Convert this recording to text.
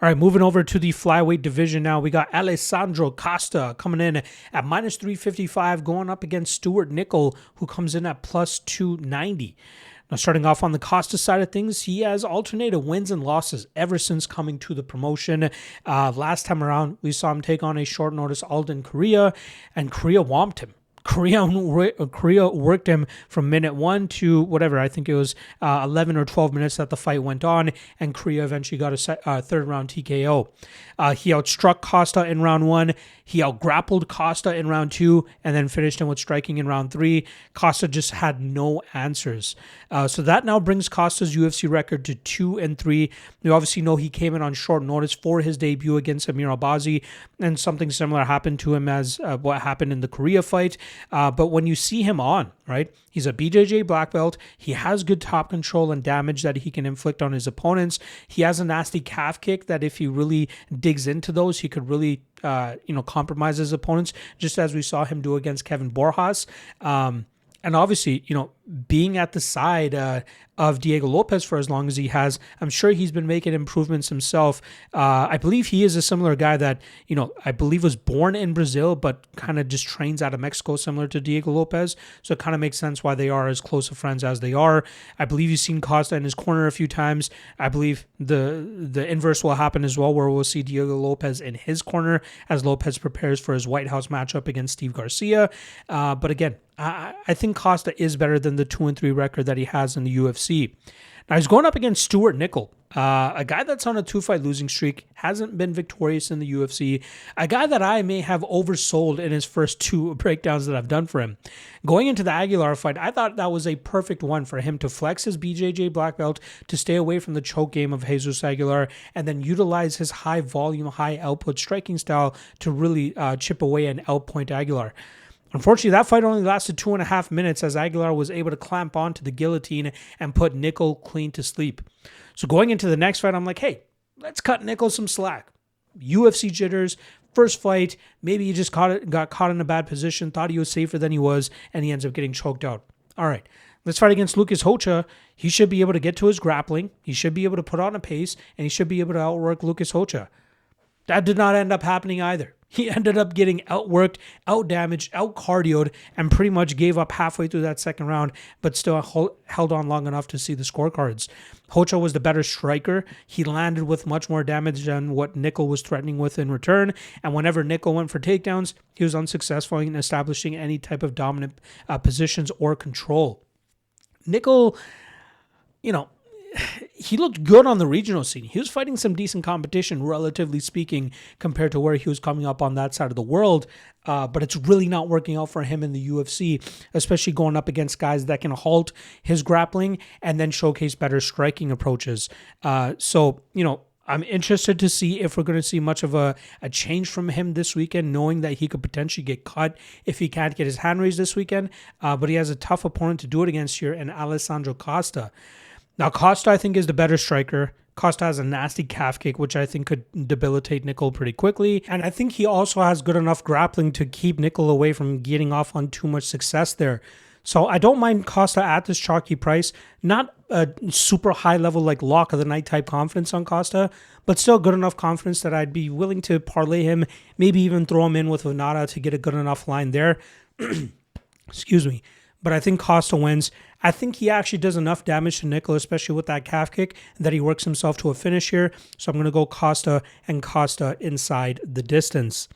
All right, moving over to the flyweight division now. We got Alessandro Costa coming in at minus 355, going up against Stuart Nicoll, who comes in at plus 290. Now, starting off on the Costa side of things, he has alternated wins and losses ever since coming to the promotion. Last time around, we saw him take on a short notice Alden Korea, and Korea whomped him. Korea worked him from minute 1 to whatever, I think it was 11 or 12 minutes that the fight went on, and Korea eventually got a third round TKO. He outstruck Costa in round 1. He outgrappled Costa in round 2 and then finished him with striking in round 3. Costa just had no answers. So that now brings Costa's UFC record to 2-3. We obviously know he came in on short notice for his debut against Amir Albazi, and something similar happened to him as what happened in the Korea fight. But when you see him on, right, he's a BJJ black belt. He has good top control and damage that he can inflict on his opponents. He has a nasty calf kick that if he really digs into those, he could really compromise his opponents, just as we saw him do against Kevin Borjas. And obviously, being at the side of Diego Lopez for as long as he has, I'm sure he's been making improvements himself. I believe he is a similar guy that, I believe was born in Brazil, but kind of just trains out of Mexico, similar to Diego Lopez. So it kind of makes sense why they are as close of friends as they are. I believe you've seen Costa in his corner a few times. I believe the inverse will happen as well, where we'll see Diego Lopez in his corner as Lopez prepares for his White House matchup against Steve Garcia. But again, I think Costa is better than the 2-3 record that he has in the UFC. Now, he's going up against Stuart Nicoll, a guy that's on a 2-fight losing streak, hasn't been victorious in the UFC, a guy that I may have oversold in his first 2 breakdowns that I've done for him. Going into the Aguilar fight, I thought that was a perfect one for him to flex his BJJ black belt, to stay away from the choke game of Jesus Aguilar, and then utilize his high volume, high output striking style to really chip away and outpoint Aguilar. Unfortunately, that fight only lasted 2.5 minutes as Aguilar was able to clamp onto the guillotine and put Nicoll clean to sleep. So going into the next fight, I'm like, hey, let's cut Nicoll some slack. UFC jitters, first fight, maybe he just got caught in a bad position, thought he was safer than he was, and he ends up getting choked out. All right, let's fight against Lucas Rocha. He should be able to get to his grappling. He should be able to put on a pace, and he should be able to outwork Lucas Rocha. That did not end up happening either. He ended up getting outworked, outdamaged, outcardioed, and pretty much gave up halfway through that second round, but still held on long enough to see the scorecards. Rocha was the better striker. He landed with much more damage than what Nicoll was threatening with in return, and whenever Nicoll went for takedowns, he was unsuccessful in establishing any type of dominant positions or control. Nicoll, he looked good on the regional scene. He was fighting some decent competition, relatively speaking, compared to where he was coming up on that side of the world. But it's really not working out for him in the UFC, especially going up against guys that can halt his grappling and then showcase better striking approaches. So, I'm interested to see if we're going to see much of a change from him this weekend, knowing that he could potentially get cut if he can't get his hand raised this weekend. But he has a tough opponent to do it against here in Alessandro Costa. Now, Costa, I think, is the better striker. Costa has a nasty calf kick, which I think could debilitate Nicoll pretty quickly. And I think he also has good enough grappling to keep Nicoll away from getting off on too much success there. So I don't mind Costa at this chalky price. Not a super high level like lock of the night type confidence on Costa, but still good enough confidence that I'd be willing to parlay him, maybe even throw him in with Venata to get a good enough line there. Excuse me. But I think Costa wins. I think he actually does enough damage to Nicoll, especially with that calf kick, that he works himself to a finish here. So I'm going to go Costa and Costa inside the distance.